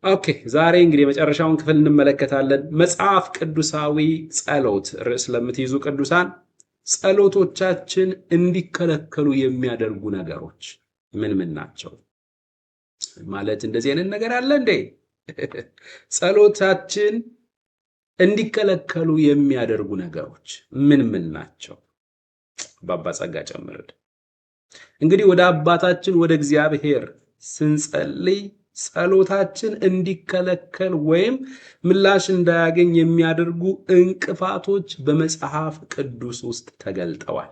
ኦኬ ዛሬ እንግዲህ የመጨረሻውን ክፍል እንመለከታለን። መጽሐፍ ቅዱሳዊ ጸሎት ርዕስ ለምትይዙ ቅዱሳን ጸሎቶቻችን እንዲከለከሉ የሚያደርጉ ነገሮች ምን ምን ናቸው? ማለት እንደዚህ አይነት ነገር አለ እንዴ? ጸሎታችን እንዲከለከሉ የሚያደርጉ ነገሮች ምን ምን ናቸው? ባባ ጸጋ ጨምርድ። እንግዲህ ወደ አባታችን ወደ እግዚአብሔር ስንጸልይ ጸሎታችን እንዲከለከል ወይም ምላሽ እንዳያገኝ የሚያደርጉ እንቅፋቶች በመጽሐፍ ቅዱስ ውስጥ ተገልጠዋል።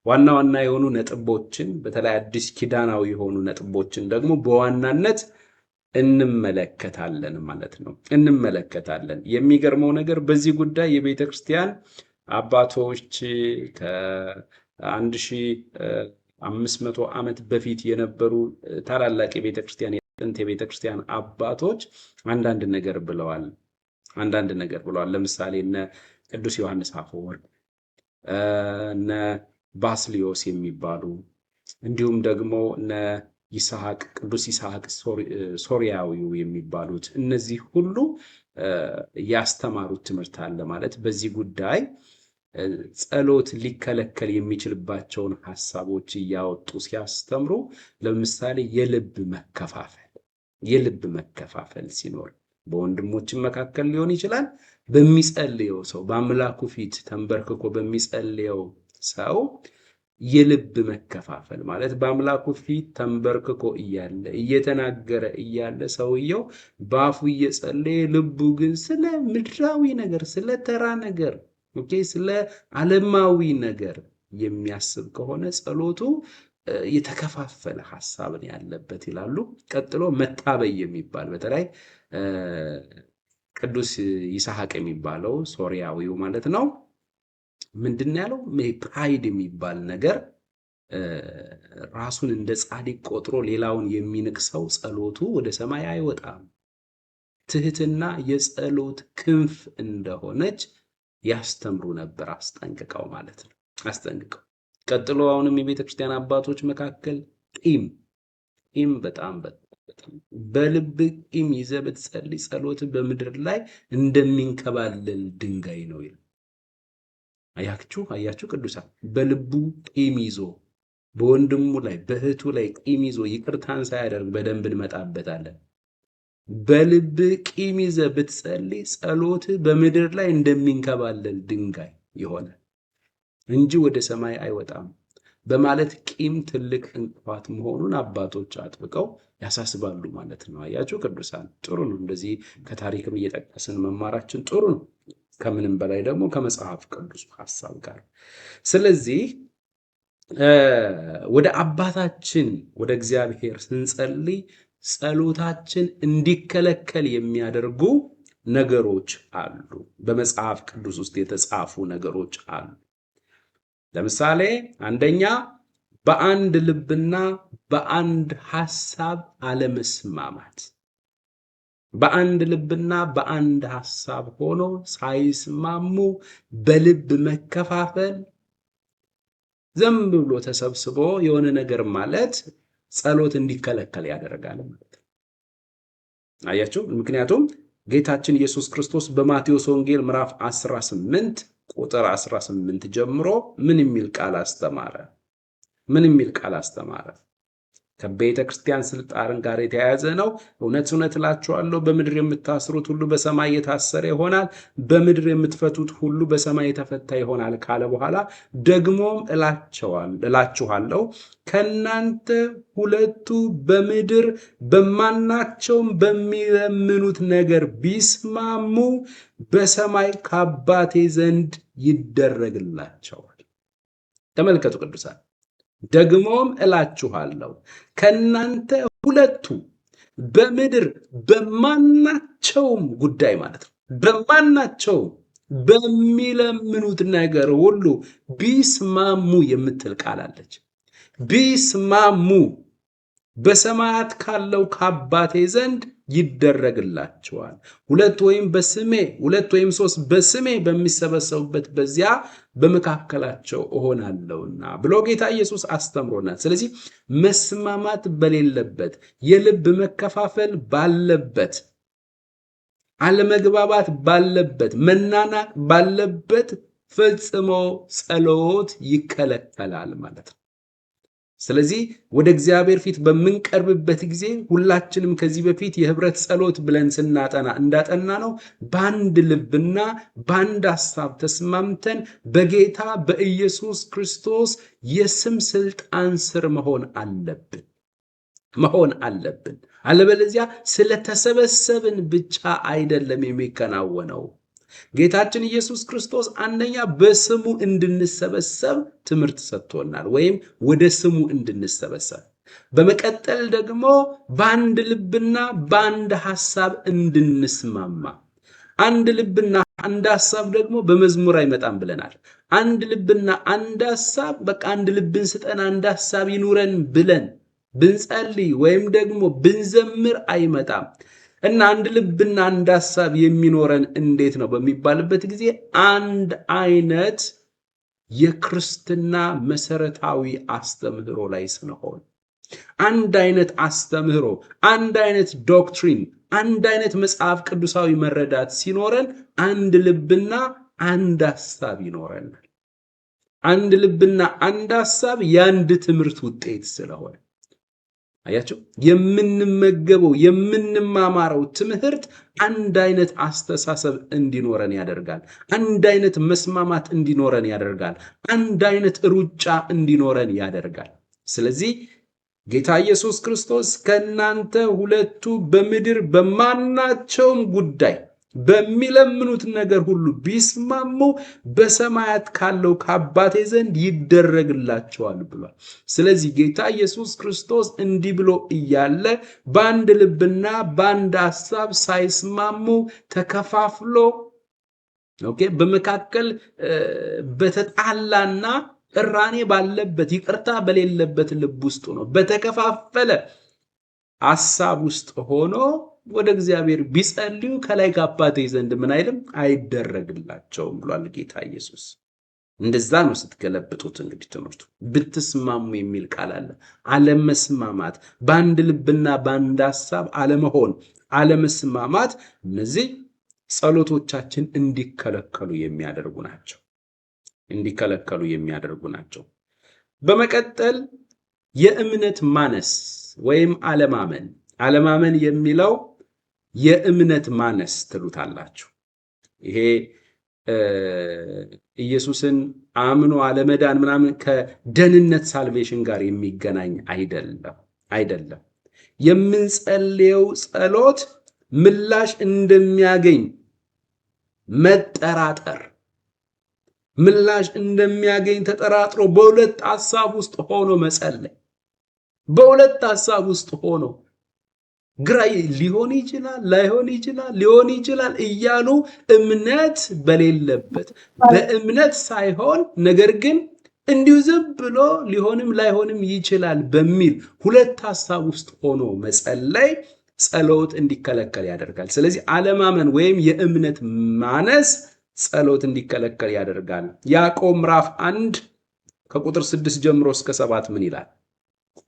ዋና ዋና የሆኑ ነጥቦችን በተለይ አዲስ ኪዳናዊ የሆኑ ነጥቦችን ደግሞ በዋናነት እንመለከታለን ማለት ነው። እንመለከታለን። የሚገርመው ነገር በዚህ ጉዳይ የቤተ ክርስቲያን አባቶች ከ1500 ዓመት በፊት የነበሩ ታላላቅ የቤተ ክርስቲያን ጥንት የቤተ ክርስቲያን አባቶች አንዳንድ ነገር ብለዋል። ለምሳሌ እነ ቅዱስ ዮሐንስ አፈወርቅ፣ እነ ባስሊዮስ የሚባሉ እንዲሁም ደግሞ እነ ይስሐቅ ቅዱስ ይስሐቅ ሶሪያዊው የሚባሉት እነዚህ ሁሉ ያስተማሩት ትምህርት አለ ማለት በዚህ ጉዳይ ጸሎት ሊከለከል የሚችልባቸውን ሐሳቦች እያወጡ ሲያስተምሩ ለምሳሌ የልብ መከፋፈል ሲኖር በወንድሞችን መካከል ሊሆን ይችላል። በሚጸልየው ሰው በአምላኩ ፊት ተንበርክኮ በሚጸልየው ሰው የልብ መከፋፈል ማለት በአምላኩ ፊት ተንበርክኮ እያለ እየተናገረ እያለ ሰውየው በአፉ እየጸለየ ልቡ ግን ስለ ምድራዊ ነገር፣ ስለ ተራ ነገር፣ ስለ ዓለማዊ ነገር የሚያስብ ከሆነ ጸሎቱ የተከፋፈለ ሐሳብን ያለበት ይላሉ። ቀጥሎ መታበይ የሚባል በተለይ ቅዱስ ይስሐቅ የሚባለው ሶሪያዊው ማለት ነው ምንድነው ያለው? ፕራይድ የሚባል ነገር ራሱን እንደ ጻድቅ ቆጥሮ ሌላውን የሚንቅ ሰው ጸሎቱ ወደ ሰማይ አይወጣም። ትህትና የጸሎት ክንፍ እንደሆነች ያስተምሩ ነበር፣ አስጠንቅቀው ማለት ነው። አስጠንቅቀው ቀጥሎ አሁንም የቤተ ክርስቲያን አባቶች መካከል ቂም በጣም በልብ ቂም ይዘህ ብትጸልይ ጸሎት በምድር ላይ እንደሚንከባለል ድንጋይ ነው ይላል። አያችሁ ቅዱሳን፣ በልቡ ቂም ይዞ በወንድሙ ላይ በእህቱ ላይ ቂም ይዞ ይቅርታን ሳያደርግ በደንብ እንመጣበታለን። በልብ ቂም ይዘህ ብትጸልይ ጸሎት በምድር ላይ እንደሚንከባለል ድንጋይ ይሆናል እንጂ ወደ ሰማይ አይወጣም በማለት ቂም ትልቅ እንቅፋት መሆኑን አባቶች አጥብቀው ያሳስባሉ ማለት ነው። አያችሁ ቅዱሳን፣ ጥሩ ነው እንደዚህ ከታሪክም እየጠቀስን መማራችን ጥሩ ነው። ከምንም በላይ ደግሞ ከመጽሐፍ ቅዱስ ሐሳብ ጋር። ስለዚህ ወደ አባታችን ወደ እግዚአብሔር ስንጸልይ ጸሎታችን እንዲከለከል የሚያደርጉ ነገሮች አሉ። በመጽሐፍ ቅዱስ ውስጥ የተጻፉ ነገሮች አሉ። ለምሳሌ አንደኛ በአንድ ልብና በአንድ ሐሳብ አለመስማማት። በአንድ ልብና በአንድ ሐሳብ ሆኖ ሳይስማሙ በልብ መከፋፈል፣ ዝም ብሎ ተሰብስቦ የሆነ ነገር ማለት ጸሎት እንዲከለከል ያደርጋል ማለት ነው። አያችሁ? ምክንያቱም ጌታችን ኢየሱስ ክርስቶስ በማቴዎስ ወንጌል ምዕራፍ 18 ቁጥር 18 ጀምሮ ምን የሚል ቃል አስተማረ? ከቤተ ክርስቲያን ስልጣን ጋር የተያያዘ ነው። እውነት እውነት እላችኋለሁ በምድር የምታስሩት ሁሉ በሰማይ የታሰረ ይሆናል፣ በምድር የምትፈቱት ሁሉ በሰማይ የተፈታ ይሆናል ካለ በኋላ ደግሞም እላችኋለሁ ከናንተ ሁለቱ በምድር በማናቸውም በሚለምኑት ነገር ቢስማሙ በሰማይ ከአባቴ ዘንድ ይደረግላቸዋል። ተመልከቱ ቅዱሳን፣ ደግሞም እላችኋለሁ ከናንተ ሁለቱ በምድር በማናቸውም ጉዳይ ማለት ነው፣ በማናቸውም በሚለምኑት ነገር ሁሉ ቢስማሙ የምትል ቃል አለች። ቢስማሙ በሰማያት ካለው ከአባቴ ዘንድ ይደረግላቸዋል። ሁለት ወይም ሶስት በስሜ በሚሰበሰቡበት በዚያ በመካከላቸው እሆናለሁና ብሎ ጌታ ኢየሱስ አስተምሮናል። ስለዚህ መስማማት በሌለበት፣ የልብ መከፋፈል ባለበት፣ አለመግባባት ባለበት፣ መናናቅ ባለበት ፈጽሞ ጸሎት ይከለከላል ማለት ነው። ስለዚህ ወደ እግዚአብሔር ፊት በምንቀርብበት ጊዜ ሁላችንም ከዚህ በፊት የህብረት ጸሎት ብለን እንዳጠና ነው በአንድ ልብና በአንድ ሐሳብ ተስማምተን በጌታ በኢየሱስ ክርስቶስ የስም ስልጣን ስር መሆን አለብን። አለበለዚያ ስለተሰበሰብን ብቻ አይደለም የሚከናወነው። ጌታችን ኢየሱስ ክርስቶስ አንደኛ በስሙ እንድንሰበሰብ ትምህርት ሰጥቶናል፣ ወይም ወደ ስሙ እንድንሰበሰብ። በመቀጠል ደግሞ በአንድ ልብና በአንድ ሐሳብ እንድንስማማ። አንድ ልብና አንድ ሐሳብ ደግሞ በመዝሙር አይመጣም ብለናል። አንድ ልብና አንድ ሐሳብ በቃ አንድ ልብን ስጠን፣ አንድ ሐሳብ ይኑረን ብለን ብንጸልይ ወይም ደግሞ ብንዘምር አይመጣም። እና አንድ ልብና አንድ ሐሳብ የሚኖረን እንዴት ነው በሚባልበት ጊዜ አንድ አይነት የክርስትና መሰረታዊ አስተምህሮ ላይ ስንሆን፣ አንድ አይነት አስተምህሮ፣ አንድ አይነት ዶክትሪን፣ አንድ አይነት መጽሐፍ ቅዱሳዊ መረዳት ሲኖረን አንድ ልብና አንድ ሐሳብ ይኖረናል። አንድ ልብና አንድ ሐሳብ የአንድ ትምህርት ውጤት ስለሆነ አያችሁ፣ የምንመገበው የምንማማረው ትምህርት አንድ አይነት አስተሳሰብ እንዲኖረን ያደርጋል። አንድ አይነት መስማማት እንዲኖረን ያደርጋል። አንድ አይነት ሩጫ እንዲኖረን ያደርጋል። ስለዚህ ጌታ ኢየሱስ ክርስቶስ ከእናንተ ሁለቱ በምድር በማናቸውም ጉዳይ በሚለምኑት ነገር ሁሉ ቢስማሙ በሰማያት ካለው ከአባቴ ዘንድ ይደረግላቸዋል ብሏል። ስለዚህ ጌታ ኢየሱስ ክርስቶስ እንዲህ ብሎ እያለ በአንድ ልብና በአንድ ሐሳብ ሳይስማሙ ተከፋፍሎ በመካከል በተጣላና ቅራኔ ባለበት ይቅርታ በሌለበት ልብ ውስጥ ነው በተከፋፈለ ሐሳብ ውስጥ ሆኖ ወደ እግዚአብሔር ቢጸልዩ ከላይ ከአባቴ ዘንድ ምን አይልም አይደረግላቸውም ብሏል ጌታ ኢየሱስ። እንደዛ ነው ስትገለብጡት እንግዲህ ትምህርቱ ብትስማሙ የሚል ቃል አለ። አለመስማማት፣ በአንድ ልብና በአንድ ሐሳብ አለመሆን፣ አለመስማማት፣ እነዚህ ጸሎቶቻችን እንዲከለከሉ የሚያደርጉ ናቸው። በመቀጠል የእምነት ማነስ ወይም አለማመን የሚለው የእምነት ማነስ ትሉታላችሁ። ይሄ ኢየሱስን አምኖ አለመዳን ምናምን ከደህንነት ሳልቬሽን ጋር የሚገናኝ አይደለም። የምንጸልየው ጸሎት ምላሽ እንደሚያገኝ መጠራጠር፣ ምላሽ እንደሚያገኝ ተጠራጥሮ በሁለት ሐሳብ ውስጥ ሆኖ መጸለይ፣ በሁለት ሐሳብ ውስጥ ሆኖ ግራ ሊሆን ይችላል ላይሆን ይችላል ሊሆን ይችላል እያሉ እምነት በሌለበት በእምነት ሳይሆን ነገር ግን እንዲሁ ዝም ብሎ ሊሆንም ላይሆንም ይችላል በሚል ሁለት ሐሳብ ውስጥ ሆኖ መጸለይ ጸሎት እንዲከለከል ያደርጋል። ስለዚህ አለማመን ወይም የእምነት ማነስ ጸሎት እንዲከለከል ያደርጋል። ያዕቆብ ምዕራፍ 1 ከቁጥር 6 ጀምሮ እስከ 7 ምን ይላል?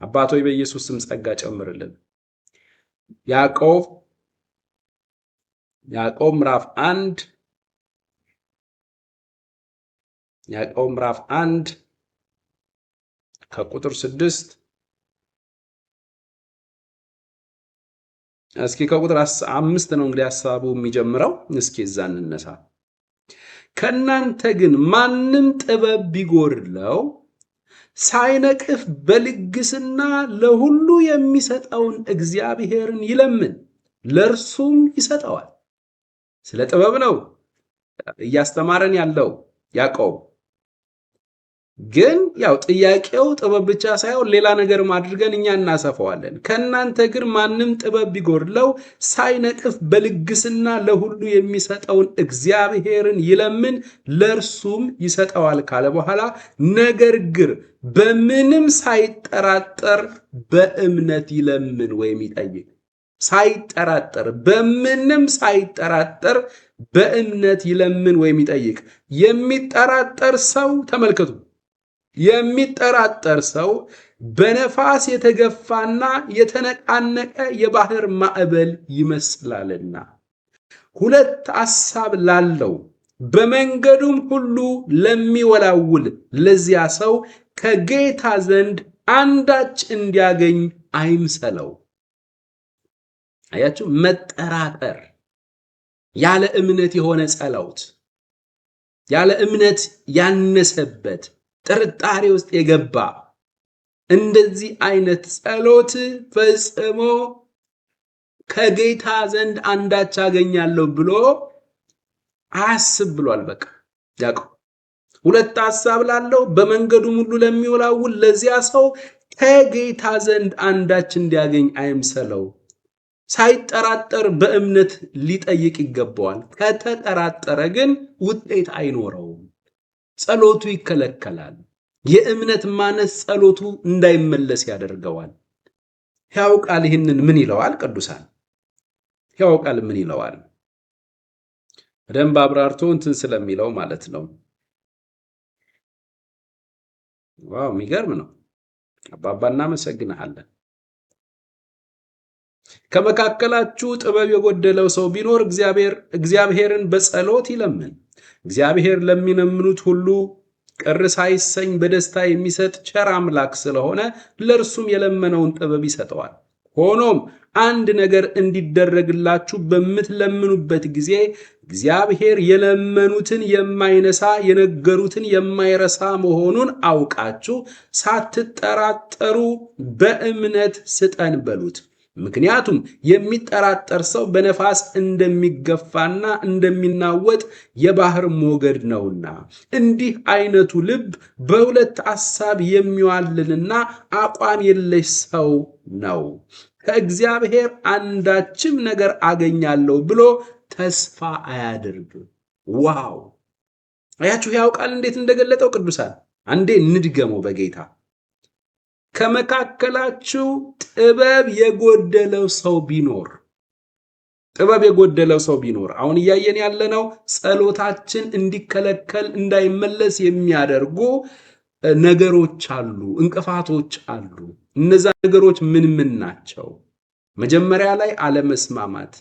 አባት ሆይ በኢየሱስ ስም ጸጋ ጨምርልን። ያዕቆብ ምዕራፍ 1 ከቁጥር 6 እስኪ ከቁጥር 5 ነው እንግዲህ ሐሳቡ የሚጀምረው። እስኪ እዛ እንነሳ። ከእናንተ ግን ማንም ጥበብ ቢጎድለው ሳይነቅፍ በልግስና ለሁሉ የሚሰጠውን እግዚአብሔርን ይለምን፣ ለእርሱም ይሰጠዋል። ስለ ጥበብ ነው እያስተማረን ያለው ያዕቆብ። ግን ያው ጥያቄው ጥበብ ብቻ ሳይሆን ሌላ ነገር አድርገን እኛ እናሰፋዋለን። ከእናንተ ግን ማንም ጥበብ ቢጎድለው ሳይነቅፍ በልግስና ለሁሉ የሚሰጠውን እግዚአብሔርን ይለምን ለእርሱም ይሰጠዋል ካለ በኋላ ነገር ግን በምንም ሳይጠራጠር በእምነት ይለምን ወይም ይጠይቅ። ሳይጠራጠር በምንም ሳይጠራጠር በእምነት ይለምን ወይም ይጠይቅ። የሚጠራጠር ሰው ተመልከቱ፣ የሚጠራጠር ሰው በነፋስ የተገፋና የተነቃነቀ የባህር ማዕበል ይመስላልና ሁለት ሐሳብ ላለው በመንገዱም ሁሉ ለሚወላውል ለዚያ ሰው ከጌታ ዘንድ አንዳች እንዲያገኝ አይምሰለው። አያችሁ፣ መጠራጠር ያለ እምነት የሆነ ጸሎት፣ ያለ እምነት ያነሰበት ጥርጣሬ ውስጥ የገባ እንደዚህ አይነት ጸሎት ፈጽሞ ከጌታ ዘንድ አንዳች አገኛለሁ ብሎ አያስብ ብሏል። በቃ ያዕቆብ ሁለት ሐሳብ ላለው በመንገዱም ሁሉ ለሚወላውል ለዚያ ሰው ከጌታ ዘንድ አንዳች እንዲያገኝ አይምሰለው። ሳይጠራጠር በእምነት ሊጠይቅ ይገባዋል። ከተጠራጠረ ግን ውጤት አይኖረውም። ጸሎቱ ይከለከላል። የእምነት ማነስ ጸሎቱ እንዳይመለስ ያደርገዋል። ሕያው ቃል ይህንን ምን ይለዋል? ቅዱሳን ሕያው ቃል ምን ይለዋል? በደንብ አብራርቶ እንትን ስለሚለው ማለት ነው። ዋው የሚገርም ነው። አባባ እናመሰግንሃለን። ከመካከላችሁ ጥበብ የጎደለው ሰው ቢኖር እግዚአብሔርን በጸሎት ይለምን። እግዚአብሔር ለሚለምኑት ሁሉ ቅር ሳይሰኝ በደስታ የሚሰጥ ቸር አምላክ ስለሆነ ለእርሱም የለመነውን ጥበብ ይሰጠዋል። ሆኖም አንድ ነገር እንዲደረግላችሁ በምትለምኑበት ጊዜ እግዚአብሔር የለመኑትን የማይነሳ የነገሩትን የማይረሳ መሆኑን አውቃችሁ ሳትጠራጠሩ በእምነት ስጠን በሉት። ምክንያቱም የሚጠራጠር ሰው በነፋስ እንደሚገፋና እንደሚናወጥ የባህር ሞገድ ነውና። እንዲህ አይነቱ ልብ በሁለት ሐሳብ የሚዋልልና አቋም የለሽ ሰው ነው። ከእግዚአብሔር አንዳችም ነገር አገኛለሁ ብሎ ተስፋ አያድርግ። ዋው! አያችሁ ሕያው ቃል እንዴት እንደገለጠው ቅዱሳን። አንዴ እንድገመው በጌታ ከመካከላችሁ ጥበብ የጎደለው ሰው ቢኖር አሁን እያየን ያለነው ጸሎታችን እንዲከለከል እንዳይመለስ የሚያደርጉ ነገሮች አሉ፣ እንቅፋቶች አሉ። እነዛ ነገሮች ምን ናቸው? መጀመሪያ ላይ አለመስማማት፣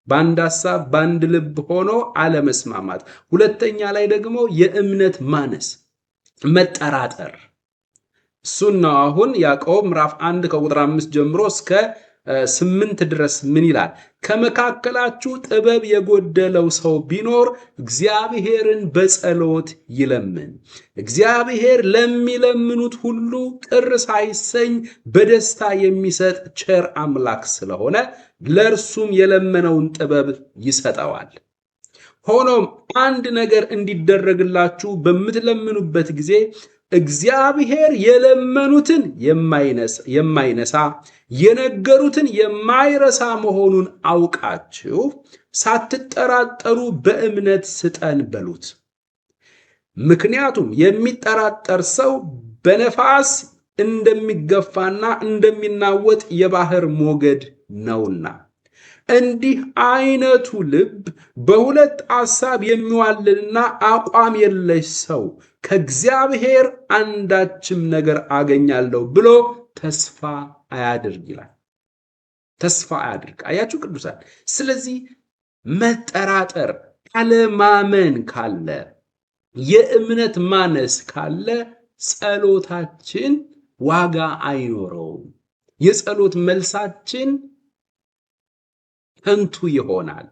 በአንድ ሐሳብ በአንድ ልብ ሆኖ አለመስማማት። ሁለተኛ ላይ ደግሞ የእምነት ማነስ፣ መጠራጠር። እሱን ነው አሁን ያዕቆብ ምዕራፍ 1 ከቁጥር 5 ጀምሮ እስከ 8 ድረስ ምን ይላል? ከመካከላችሁ ጥበብ የጎደለው ሰው ቢኖር እግዚአብሔርን በጸሎት ይለምን። እግዚአብሔር ለሚለምኑት ሁሉ ቅር ሳይሰኝ በደስታ የሚሰጥ ቸር አምላክ ስለሆነ ለእርሱም የለመነውን ጥበብ ይሰጠዋል። ሆኖም አንድ ነገር እንዲደረግላችሁ በምትለምኑበት ጊዜ እግዚአብሔር የለመኑትን የማይነሳ የነገሩትን የማይረሳ መሆኑን አውቃችሁ ሳትጠራጠሩ በእምነት ስጠን በሉት። ምክንያቱም የሚጠራጠር ሰው በነፋስ እንደሚገፋና እንደሚናወጥ የባህር ሞገድ ነውና። እንዲህ አይነቱ ልብ በሁለት ሐሳብ የሚዋልልና አቋም የለሽ ሰው ከእግዚአብሔር አንዳችም ነገር አገኛለሁ ብሎ ተስፋ አያድርግ ይላል። ተስፋ አያድርግ። አያችሁ ቅዱሳን። ስለዚህ መጠራጠር፣ አለማመን ካለ፣ የእምነት ማነስ ካለ ጸሎታችን ዋጋ አይኖረውም። የጸሎት መልሳችን ከንቱ ይሆናል።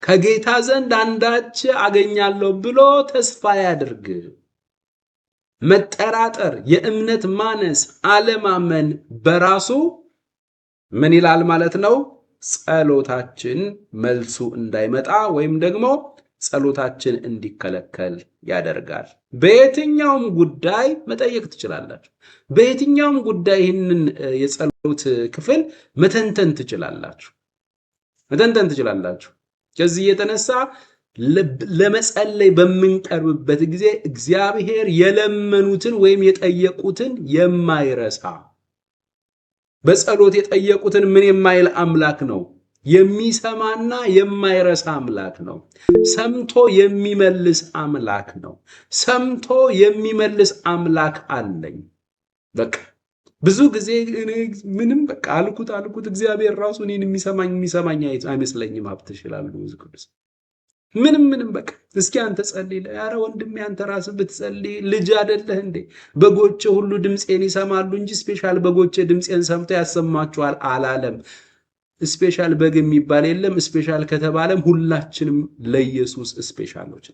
ከጌታ ዘንድ አንዳች አገኛለሁ ብሎ ተስፋ ያድርግ። መጠራጠር፣ የእምነት ማነስ፣ አለማመን በራሱ ምን ይላል ማለት ነው? ጸሎታችን መልሱ እንዳይመጣ ወይም ደግሞ ጸሎታችን እንዲከለከል ያደርጋል። በየትኛውም ጉዳይ መጠየቅ ትችላላችሁ። በየትኛውም ጉዳይ ይህንን የጸሎት ክፍል መተንተን ትችላላችሁ። ከዚህ የተነሳ ለመጸለይ በምንቀርብበት ጊዜ እግዚአብሔር የለመኑትን ወይም የጠየቁትን የማይረሳ በጸሎት የጠየቁትን ምን የማይል አምላክ ነው? የሚሰማና የማይረሳ አምላክ ነው። ሰምቶ የሚመልስ አምላክ ነው። ሰምቶ የሚመልስ አምላክ አለኝ። በቃ ብዙ ጊዜ ምንም በቃ አልኩት እግዚአብሔር ራሱ እኔን የሚሰማኝ አይመስለኝም። ሀብትሽ ይላሉ ብዙ ቅዱስ ምንም በቃ እስኪ አንተ ጸልይ። ኧረ ወንድሜ አንተ ራስህ ብትጸልይ ልጅ አይደለህ እንዴ? በጎቼ ሁሉ ድምፄን ይሰማሉ እንጂ ስፔሻል በጎቼ ድምፄን ሰምተው ያሰማቸዋል አላለም። ስፔሻል በግ የሚባል የለም። ስፔሻል ከተባለም ሁላችንም ለኢየሱስ ስፔሻሎች።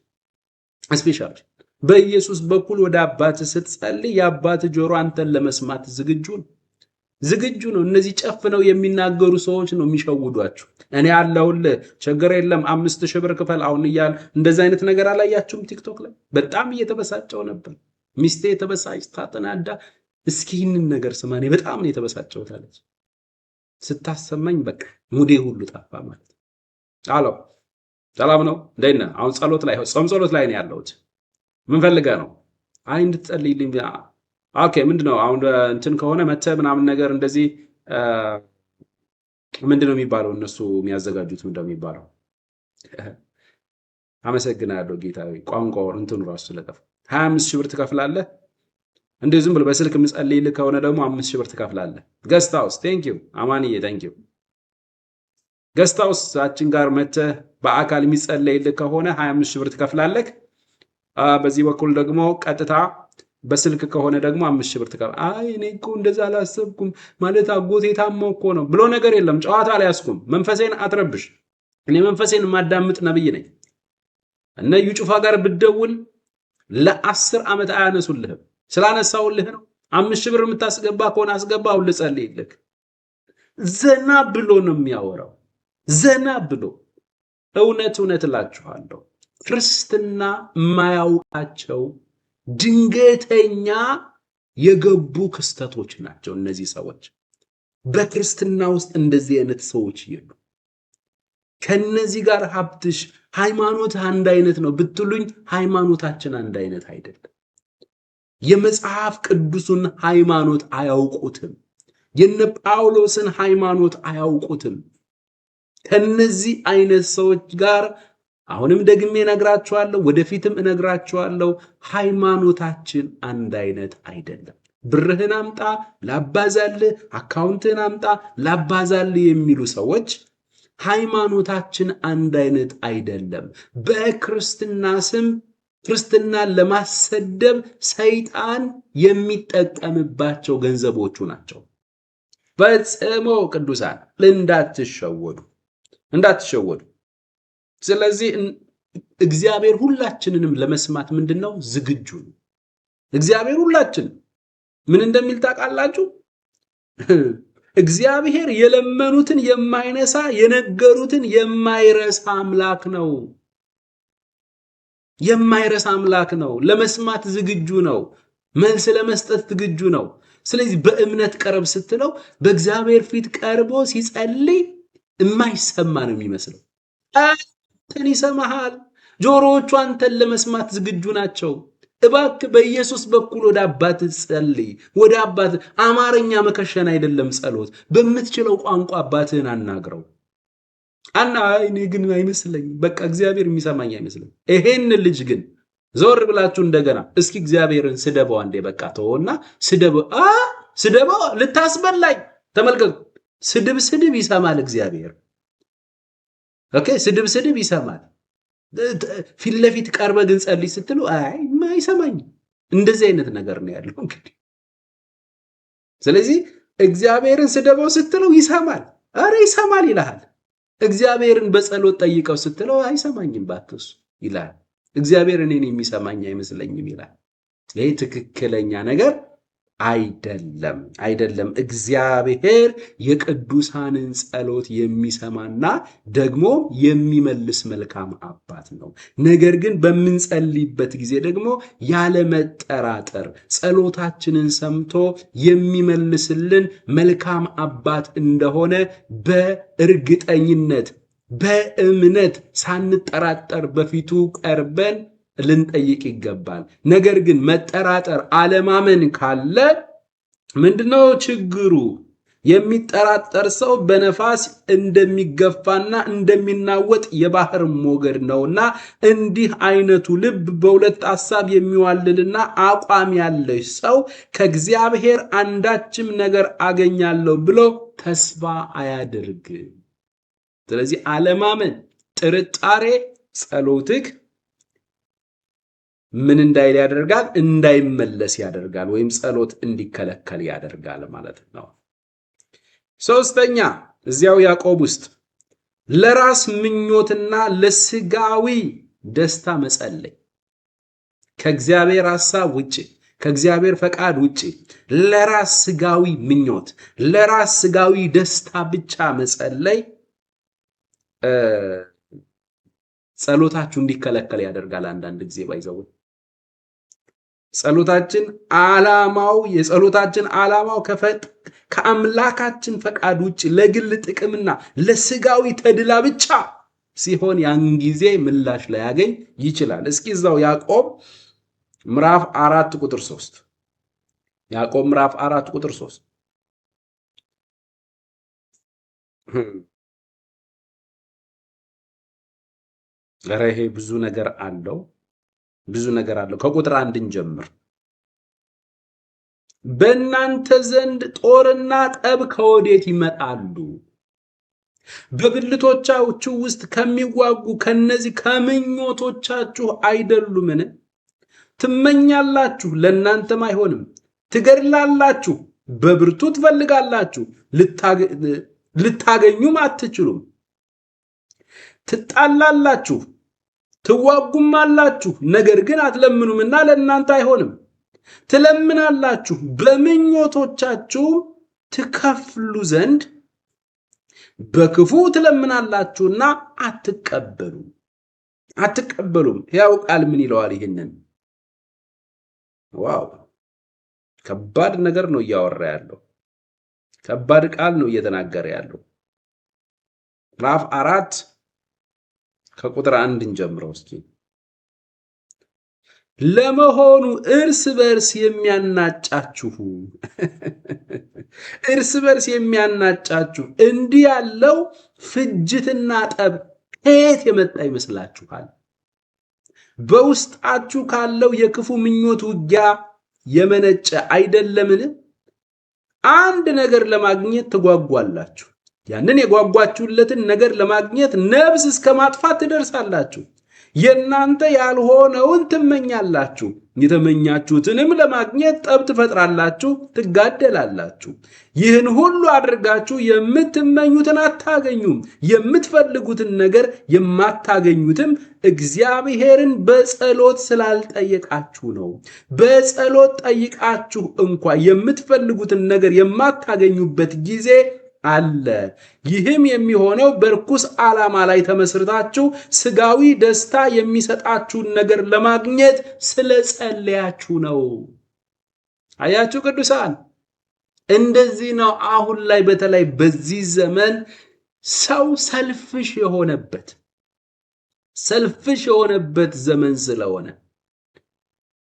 በኢየሱስ በኩል ወደ አባት ስትጸልይ የአባት ጆሮ አንተን ለመስማት ዝግጁ ነው። እነዚህ ጨፍነው የሚናገሩ ሰዎች ነው የሚሸውዷችሁ። እኔ አለሁልህ ችግር የለም 5000 ብር ክፈል አሁን እያል እንደዚህ አይነት ነገር አላያችሁም? ቲክቶክ ላይ በጣም እየተበሳጨው ነበር። ሚስቴ የተበሳጭታ ተናዳ እስኪ ይህንን ነገር ስማ እኔ በጣም ነው የተበሳጨሁት አለች። ስታሰማኝ በቃ ሙዴ ሁሉ ጠፋ ማለት ነው። አሎ ሰላም ነው እንደና አሁን ጾም ጸሎት ላይ ነው ያለሁት። ምን ፈልገህ ነው? አይ እንድትጸልይልኝ። ኦኬ ምንድነው አሁን እንትን ከሆነ መተህ ምናምን ነገር እንደዚህ ምንድነው የሚባለው? እነሱ የሚያዘጋጁት ምንድነው የሚባለው? አመሰግናለሁ ጌታዬ። ቋንቋው እንትኑ ራሱ ስለጠፋ 25000 ብር ትከፍላለህ። እንደዚህ ዝም ብሎ በስልክ የምጸልይልህ ከሆነ ደግሞ 5000 ብር ትከፍላለህ። ገስት ሃውስ ቴንክ ዩ አማንዬ ቴንክ ዩ። ገስት ሃውስ አችን ጋር መተህ በአካል የሚጸልይልህ ከሆነ 25000 ብር ትከፍላለህ። በዚህ በኩል ደግሞ ቀጥታ በስልክ ከሆነ ደግሞ 5000 ብር ትከፍላለህ። አይ እኔ እኮ እንደዛ አላሰብኩም ማለት አጎቴ ታመው እኮ ነው ብሎ ነገር የለም። ጨዋታ ላይ አስቁም። መንፈሴን አትረብሽ። እኔ መንፈሴን ማዳምጥ ነብይ ነኝ። እነ እዩ ጩፋ ጋር ብትደውል ለ10 ዓመት አያነሱልህም። ስላነሳውልህ ነው። 5000 ብር የምታስገባ ከሆነ አስገባው ልጸልይልህ። ዘና ብሎ ነው የሚያወራው። ዘና ብሎ እውነት እላችኋለሁ ክርስትና የማያውቃቸው ድንገተኛ የገቡ ክስተቶች ናቸው እነዚህ ሰዎች። በክርስትና ውስጥ እንደዚህ አይነት ሰዎች የሉ። ከነዚህ ጋር ሀብትሽ ሃይማኖት አንድ አይነት ነው ብትሉኝ ሃይማኖታችን አንድ አይነት አይደለም። የመጽሐፍ ቅዱስን ሃይማኖት አያውቁትም። የነ ጳውሎስን ሃይማኖት አያውቁትም። ከነዚህ አይነት ሰዎች ጋር አሁንም ደግሜ እነግራችኋለሁ፣ ወደፊትም እነግራችኋለሁ፣ ሃይማኖታችን አንድ አይነት አይደለም። ብርህን አምጣ ላባዛልህ፣ አካውንትህን አምጣ ላባዛልህ የሚሉ ሰዎች ሃይማኖታችን አንድ አይነት አይደለም። በክርስትና ስም ክርስትናን ለማሰደብ ሰይጣን የሚጠቀምባቸው ገንዘቦቹ ናቸው። ፈጽሞ ቅዱሳን እንዳትሸወዱ። ስለዚህ እግዚአብሔር ሁላችንንም ለመስማት ምንድነው ዝግጁ ነው። እግዚአብሔር ሁላችን ምን እንደሚል ታውቃላችሁ? እግዚአብሔር የለመኑትን የማይነሳ የነገሩትን የማይረሳ አምላክ ነው። የማይረሳ አምላክ ነው። ለመስማት ዝግጁ ነው። መልስ ለመስጠት ዝግጁ ነው። ስለዚህ በእምነት ቀረብ ስትለው በእግዚአብሔር ፊት ቀርቦ ሲጸልይ የማይሰማ ነው የሚመስለው። አንተን ይሰማሃል። ጆሮዎቹ አንተን ለመስማት ዝግጁ ናቸው። እባክህ በኢየሱስ በኩል ወደ አባት ጸልይ። ወደ አባት አማርኛ መከሸን አይደለም ጸሎት። በምትችለው ቋንቋ አባትህን አናግረው። እኔ ግን አይመስለኝም፣ በቃ እግዚአብሔር የሚሰማኝ አይመስለኝም። ይሄን ልጅ ግን ዞር ብላችሁ እንደገና እስኪ እግዚአብሔርን ስደበው አንዴ። በቃ ተወውና ስደበው ልታስበላኝ። ተመልከቱ፣ ስድብ ይሰማል እግዚአብሔር። ኦኬ፣ ስድብ ይሰማል። ፊት ለፊት ቀርበ ግን ጸልይ ስትሉ አይሰማኝ። እንደዚህ አይነት ነገር ነው ያለው እንግዲህ። ስለዚህ እግዚአብሔርን ስደበው ስትለው ይሰማል። ይሰማል ይልሃል። እግዚአብሔርን በጸሎት ጠይቀው ስትለው አይሰማኝም ባትሱ ይላል። እግዚአብሔር እኔን የሚሰማኝ አይመስለኝም ይላል። ይሄ ትክክለኛ ነገር አይደለም። እግዚአብሔር የቅዱሳንን ጸሎት የሚሰማና ደግሞ የሚመልስ መልካም አባት ነው። ነገር ግን በምንጸልይበት ጊዜ ደግሞ ያለ መጠራጠር ጸሎታችንን ሰምቶ የሚመልስልን መልካም አባት እንደሆነ በእርግጠኝነት በእምነት ሳንጠራጠር በፊቱ ቀርበን ልንጠይቅ ይገባል። ነገር ግን መጠራጠር፣ አለማመን ካለ ምንድነው ችግሩ? የሚጠራጠር ሰው በነፋስ እንደሚገፋና እንደሚናወጥ የባህር ሞገድ ነውና እንዲህ አይነቱ ልብ በሁለት ሐሳብ የሚዋልልና አቋም ያለው ሰው ከእግዚአብሔር አንዳችም ነገር አገኛለሁ ብሎ ተስፋ አያድርግ። ስለዚህ አለማመን፣ ጥርጣሬ ጸሎትክ ምን እንዳይል ያደርጋል? እንዳይመለስ ያደርጋል፣ ወይም ጸሎት እንዲከለከል ያደርጋል ማለት ነው። ሶስተኛ እዚያው ያዕቆብ ውስጥ ለራስ ምኞትና ለስጋዊ ደስታ መጸለይ፣ ከእግዚአብሔር ሐሳብ ውጪ ከእግዚአብሔር ፈቃድ ውጪ ለራስ ስጋዊ ምኞት ለራስ ስጋዊ ደስታ ብቻ መጸለይ ጸሎታችሁ እንዲከለከል ያደርጋል። አንዳንድ ጊዜ ባይዘው የጸሎታችን ዓላማው ከአምላካችን ፈቃድ ውጭ ለግል ጥቅምና ለስጋዊ ተድላ ብቻ ሲሆን ያን ጊዜ ምላሽ ላይ ያገኝ ይችላል። እስኪ እዛው ያዕቆብ ምዕራፍ 4 ቁጥር 3 ያዕቆብ ምዕራፍ 4 ቁጥር 3 ይሄ ብዙ ነገር አለው። ከቁጥር 1 እንጀምር። በእናንተ ዘንድ ጦርና ጠብ ከወዴት ይመጣሉ? በብልቶቻችሁ ውስጥ ከሚዋጉ ከነዚህ ከምኞቶቻችሁ አይደሉምን? ትመኛላችሁ፣ ለእናንተም አይሆንም። ትገድላላችሁ፣ በብርቱ ትፈልጋላችሁ፣ ልታገኙም አትችሉም። ትጣላላችሁ፣ ትዋጉማላችሁ፣ ነገር ግን አትለምኑምና ለእናንተ አይሆንም። ትለምናላችሁ፣ በምኞቶቻችሁ ትከፍሉ ዘንድ በክፉ ትለምናላችሁና አትቀበሉም። ያው ቃል ምን ይለዋል? ይሄንን ዋው! ከባድ ነገር ነው እያወራ ያለው። ከባድ ቃል ነው እየተናገረ ያለው። ምዕራፍ 4 ከቁጥር 1 እንጀምረው እስኪ። ለመሆኑ እርስ በርስ የሚያናጫችሁ እንዲህ ያለው ፍጅትና ጠብ ከየት የመጣ ይመስላችኋል? በውስጣችሁ ካለው የክፉ ምኞት ውጊያ የመነጨ አይደለምን? አንድ ነገር ለማግኘት ትጓጓላችሁ። ያንን የጓጓችሁለትን ነገር ለማግኘት ነፍስ እስከ ማጥፋት ትደርሳላችሁ። የእናንተ ያልሆነውን ትመኛላችሁ። የተመኛችሁትንም ለማግኘት ጠብ ትፈጥራላችሁ፣ ትጋደላላችሁ። ይህን ሁሉ አድርጋችሁ የምትመኙትን አታገኙም። የምትፈልጉትን ነገር የማታገኙትም እግዚአብሔርን በጸሎት ስላልጠየቃችሁ ነው። በጸሎት ጠይቃችሁ እንኳ የምትፈልጉትን ነገር የማታገኙበት ጊዜ አለ። ይህም የሚሆነው በርኩስ ዓላማ ላይ ተመስርታችሁ ስጋዊ ደስታ የሚሰጣችሁን ነገር ለማግኘት ስለጸለያችሁ ነው። አያችሁ ቅዱሳን፣ እንደዚህ ነው አሁን ላይ በተለይ በዚህ ዘመን ሰው ሰልፍሽ የሆነበት ዘመን ስለሆነ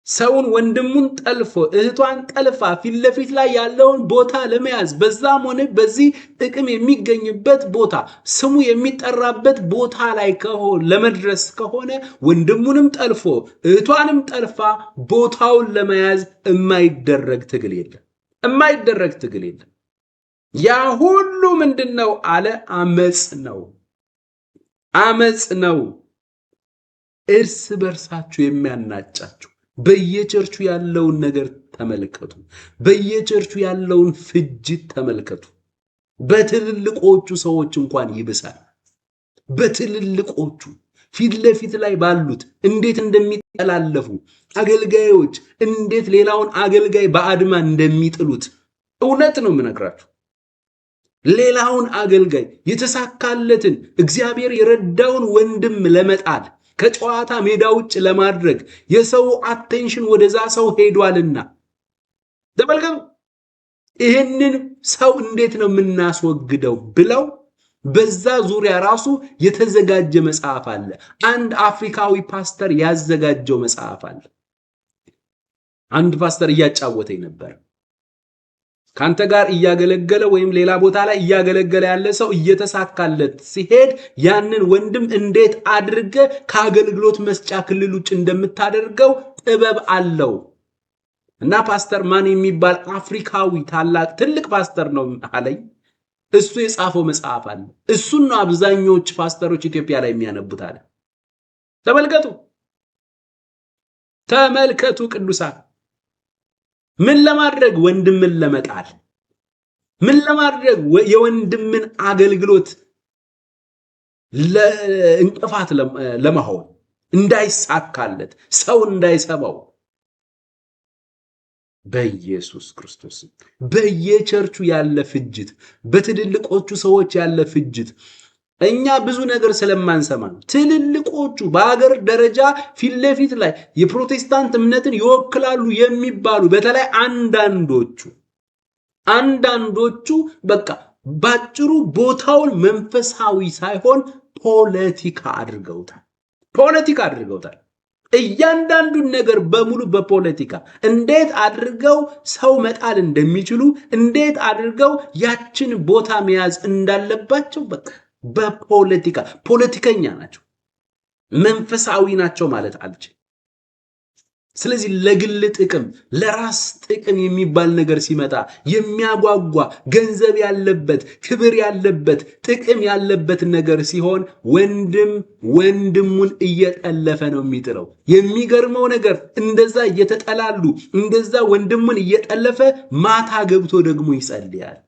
ሰውን ወንድሙን ጠልፎ እህቷን ጠልፋ ፊት ለፊት ላይ ያለውን ቦታ ለመያዝ በዛም ሆነ በዚህ ጥቅም የሚገኝበት ቦታ ስሙ የሚጠራበት ቦታ ላይ ለመድረስ ከሆነ ወንድሙንም ጠልፎ እህቷንም ጠልፋ ቦታውን ለመያዝ የማይደረግ ትግል የለም። ያ ሁሉ ምንድነው አለ? አመጽ ነው። እርስ በርሳችሁ የሚያናጫችሁ። በየቸርቹ ያለውን ነገር ተመልከቱ። በየቸርቹ ያለውን ፍጅት ተመልከቱ። በትልልቆቹ ሰዎች እንኳን ይብሳል። በትልልቆቹ ፊት ለፊት ላይ ባሉት እንዴት እንደሚጠላለፉ አገልጋዮች እንዴት ሌላውን አገልጋይ በአድማ እንደሚጥሉት እውነት ነው የምነግራችሁ። ሌላውን አገልጋይ የተሳካለትን እግዚአብሔር የረዳውን ወንድም ለመጣል ከጨዋታ ሜዳ ውጭ ለማድረግ የሰው አቴንሽን ወደዛ ሰው ሄዷልና ተመልከቱ። ይህንን ሰው እንዴት ነው የምናስወግደው ብለው በዛ ዙሪያ ራሱ የተዘጋጀ መጽሐፍ አለ። አንድ አፍሪካዊ ፓስተር ያዘጋጀው መጽሐፍ አለ። አንድ ፓስተር እያጫወተኝ ነበር። ካንተ ጋር እያገለገለ ወይም ሌላ ቦታ ላይ እያገለገለ ያለ ሰው እየተሳካለት ሲሄድ ያንን ወንድም እንዴት አድርገ ከአገልግሎት መስጫ ክልል ውጭ እንደምታደርገው ጥበብ አለው። እና ፓስተር ማን የሚባል አፍሪካዊ ታላቅ ትልቅ ፓስተር ነው አለኝ። እሱ የጻፈው መጽሐፍ አለ። እሱን ነው አብዛኞቹ ፓስተሮች ኢትዮጵያ ላይ የሚያነቡት አለ። ተመልከቱ ቅዱሳን፣ ምን ለማድረግ? ወንድምን ለመጣል። ምን ለማድረግ? የወንድምን አገልግሎት ለእንቅፋት ለመሆን እንዳይሳካለት፣ ሰው እንዳይሰማው። በኢየሱስ ክርስቶስ በየቸርቹ ያለ ፍጅት፣ በትልልቆቹ ሰዎች ያለ ፍጅት እኛ ብዙ ነገር ስለማንሰማ ነው። ትልልቆቹ በአገር ደረጃ ፊት ለፊት ላይ የፕሮቴስታንት እምነትን ይወክላሉ የሚባሉ በተለይ አንዳንዶቹ በቃ ባጭሩ ቦታውን መንፈሳዊ ሳይሆን ፖለቲካ አድርገውታል። እያንዳንዱን ነገር በሙሉ በፖለቲካ እንዴት አድርገው ሰው መጣል እንደሚችሉ፣ እንዴት አድርገው ያችን ቦታ መያዝ እንዳለባቸው በቃ ፖለቲከኛ ናቸው። መንፈሳዊ ናቸው ማለት አልችል። ስለዚህ ለግል ጥቅም፣ ለራስ ጥቅም የሚባል ነገር ሲመጣ የሚያጓጓ ገንዘብ ያለበት፣ ክብር ያለበት፣ ጥቅም ያለበት ነገር ሲሆን ወንድሙን እየጠለፈ ነው የሚጥለው። የሚገርመው ነገር እንደዛ እየተጠላሉ እንደዛ ወንድሙን እየጠለፈ ማታ ገብቶ ደግሞ ይጸልያል።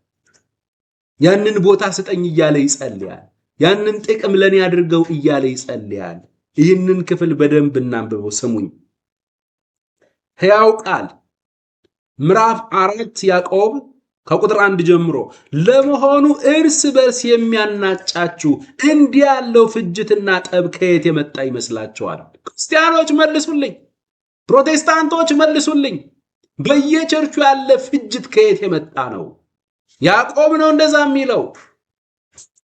ያንን ቦታ ስጠኝ እያለ ይጸልያል። ያንን ጥቅም ለኔ አድርገው እያለ ይጸልያል። ይህንን ክፍል በደንብ እናንብበው፣ ስሙኝ። ሕያው ቃል ምዕራፍ 4 ያዕቆብ ከቁጥር 1 ጀምሮ ለመሆኑ እርስ በርስ የሚያናጫችሁ እንዲህ ያለው ፍጅትና ጠብ ከየት የመጣ ይመስላችኋል? ክርስቲያኖች መልሱልኝ፣ ፕሮቴስታንቶች መልሱልኝ። በየቸርቹ ያለ ፍጅት ከየት የመጣ ነው? ያዕቆብ ነው እንደዛ የሚለው።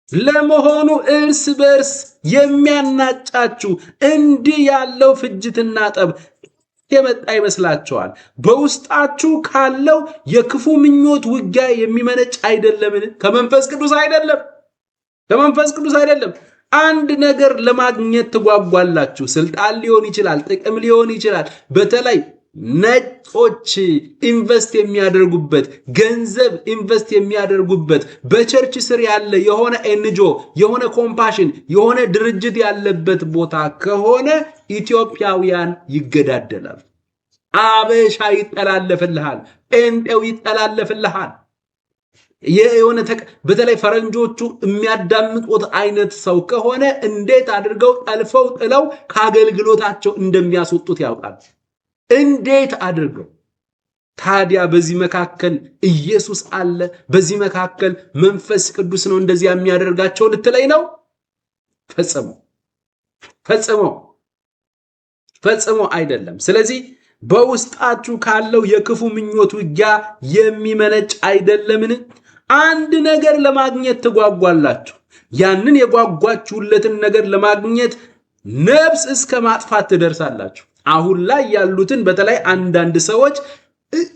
ለመሆኑ እርስ በርስ የሚያናጫችሁ እንዲህ ያለው ፍጅትና ጠብ የመጣ ይመስላችኋል? በውስጣችሁ ካለው የክፉ ምኞት ውጊያ የሚመነጭ አይደለምን? ከመንፈስ ቅዱስ አይደለም። አንድ ነገር ለማግኘት ትጓጓላችሁ። ስልጣን ሊሆን ይችላል፣ ጥቅም ሊሆን ይችላል። በተለይ ነጮች ኢንቨስት የሚያደርጉበት ገንዘብ ኢንቨስት የሚያደርጉበት በቸርች ስር ያለ የሆነ ኤንጂኦ የሆነ ኮምፓሽን የሆነ ድርጅት ያለበት ቦታ ከሆነ ኢትዮጵያውያን ይገዳደላሉ። አበሻ ይጠላለፍልሃል፣ ጴንጤው ይጠላለፍልሃል። የሆነ በተለይ ፈረንጆቹ የሚያዳምጡት አይነት ሰው ከሆነ እንዴት አድርገው ጠልፈው ጥለው ከአገልግሎታቸው እንደሚያስወጡት ያውቃል። እንዴት አድርገው። ታዲያ በዚህ መካከል ኢየሱስ አለ፣ በዚህ መካከል መንፈስ ቅዱስ ነው እንደዚህ የሚያደርጋቸው ልትለይ ነው? ፈጽሞ አይደለም። ስለዚህ በውስጣችሁ ካለው የክፉ ምኞት ውጊያ የሚመነጭ አይደለምን? አንድ ነገር ለማግኘት ትጓጓላችሁ። ያንን የጓጓችሁለትን ነገር ለማግኘት ነፍስ እስከ ማጥፋት ትደርሳላችሁ። አሁን ላይ ያሉትን በተለይ አንዳንድ ሰዎች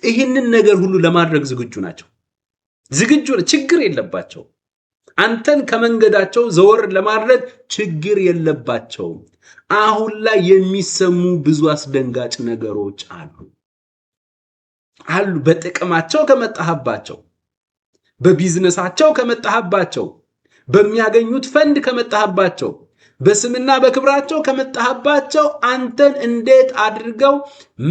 ይህንን ነገር ሁሉ ለማድረግ ዝግጁ ናቸው። ችግር የለባቸው። አንተን ከመንገዳቸው ዘወር ለማድረግ ችግር የለባቸውም። አሁን ላይ የሚሰሙ ብዙ አስደንጋጭ ነገሮች አሉ። በጥቅማቸው ከመጣህባቸው፣ በቢዝነሳቸው ከመጣህባቸው፣ በሚያገኙት ፈንድ ከመጣህባቸው፣ በስምና በክብራቸው ከመጣህባቸው አንተን እንዴት አድርገው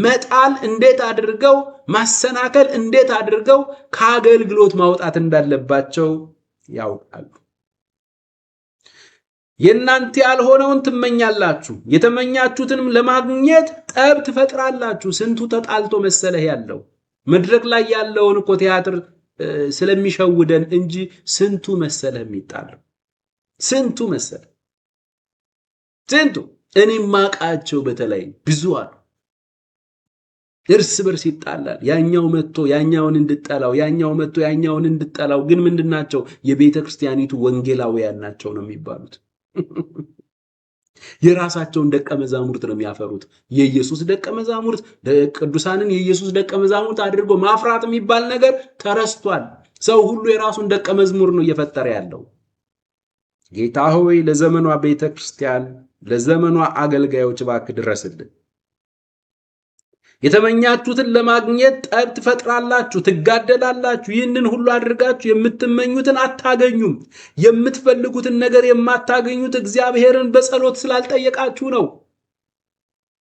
መጣል፣ እንዴት አድርገው ማሰናከል፣ እንዴት አድርገው ከአገልግሎት ማውጣት እንዳለባቸው ያውቃሉ። የእናንተ ያልሆነውን ትመኛላችሁ፣ የተመኛችሁትንም ለማግኘት ጠብ ትፈጥራላችሁ። ስንቱ ተጣልቶ መሰለህ ያለው መድረክ ላይ ያለውን እኮ ቲያትር ስለሚሸውደን እንጂ ስንቱ መሰለህ የሚጣለው፣ ስንቱ መሰለህ፣ ስንቱ እኔ ማቃቸው በተለይ ብዙ አሉ። እርስ በርስ ይጣላል። ያኛው መጥቶ ያኛውን እንድጠላው፣ ያኛው መጥቶ ያኛውን እንድጠላው። ግን ምንድናቸው? የቤተ ክርስቲያኒቱ ወንጌላውያን ናቸው ነው የሚባሉት። የራሳቸውን ደቀ መዛሙርት ነው የሚያፈሩት። የኢየሱስ ደቀ መዛሙርት፣ ቅዱሳንን የኢየሱስ ደቀ መዛሙርት አድርጎ ማፍራት የሚባል ነገር ተረስቷል። ሰው ሁሉ የራሱን ደቀ መዝሙር ነው እየፈጠረ ያለው። ጌታ ሆይ ለዘመኗ ቤተ ክርስቲያን፣ ለዘመኗ አገልጋዮች እባክህ ድረስልን። የተመኛችሁትን ለማግኘት ጠብ ትፈጥራላችሁ፣ ትጋደላላችሁ። ይህንን ሁሉ አድርጋችሁ የምትመኙትን አታገኙም። የምትፈልጉትን ነገር የማታገኙት እግዚአብሔርን በጸሎት ስላልጠየቃችሁ ነው።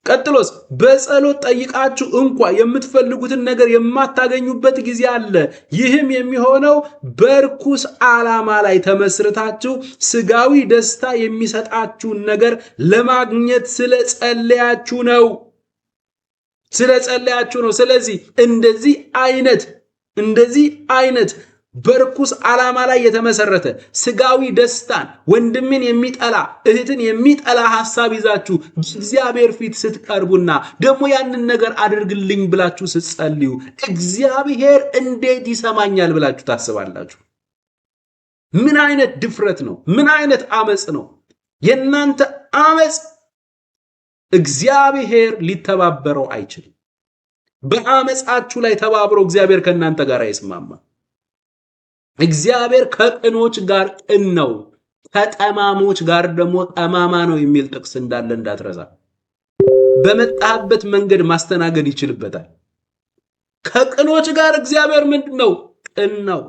ቀጥሎስ በጸሎት ጠይቃችሁ እንኳ የምትፈልጉትን ነገር የማታገኙበት ጊዜ አለ። ይህም የሚሆነው በርኩስ ዓላማ ላይ ተመስርታችሁ ስጋዊ ደስታ የሚሰጣችሁን ነገር ለማግኘት ስለጸለያችሁ ነው። ስለዚህ እንደዚህ አይነት በርኩስ ዓላማ ላይ የተመሰረተ ስጋዊ ደስታን፣ ወንድምን የሚጠላ እህትን የሚጠላ ሐሳብ ይዛችሁ እግዚአብሔር ፊት ስትቀርቡና ደግሞ ያንን ነገር አድርግልኝ ብላችሁ ስትጸልዩ እግዚአብሔር እንዴት ይሰማኛል ብላችሁ ታስባላችሁ? ምን አይነት ድፍረት ነው? ምን አይነት አመጽ ነው? የእናንተ አመጽ እግዚአብሔር ሊተባበረው አይችልም። በአመጻችሁ ላይ ተባብሮ እግዚአብሔር ከእናንተ ጋር አይስማማ። እግዚአብሔር ከቅኖች ጋር ቅን ነው፣ ከጠማሞች ጋር ደግሞ ጠማማ ነው የሚል ጥቅስ እንዳለ እንዳትረሳ። በመጣበት መንገድ ማስተናገድ ይችልበታል። ከቅኖች ጋር እግዚአብሔር ምንድነው? ቅን ነው።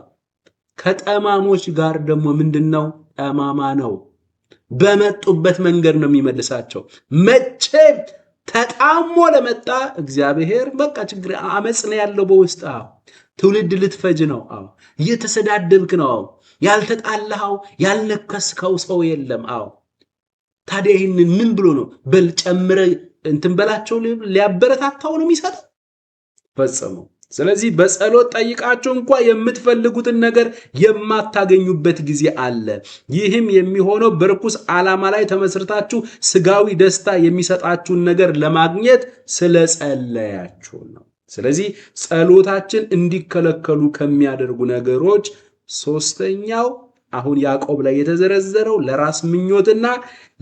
ከጠማሞች ጋር ደግሞ ምንድነው? ጠማማ ነው። በመጡበት መንገድ ነው የሚመልሳቸው። መቼም ተጣሞ ለመጣ እግዚአብሔር በቃ ችግር አመጽ ነው ያለው በውስጥ። ትውልድ ልትፈጅ ነው። እየተሰዳደብክ ነው። ያልተጣላኸው ያልነከስከው ሰው የለም። ታዲያ ይህንን ምን ብሎ ነው በል ጨምረ እንትን በላቸው ሊያበረታታው ነው የሚሰጠው? ፈጽሞ። ስለዚህ በጸሎት ጠይቃችሁ እንኳ የምትፈልጉትን ነገር የማታገኙበት ጊዜ አለ። ይህም የሚሆነው በርኩስ ዓላማ ላይ ተመስርታችሁ ስጋዊ ደስታ የሚሰጣችሁን ነገር ለማግኘት ስለጸለያችሁ ነው። ስለዚህ ጸሎታችን እንዲከለከሉ ከሚያደርጉ ነገሮች ሶስተኛው አሁን ያዕቆብ ላይ የተዘረዘረው ለራስ ምኞትና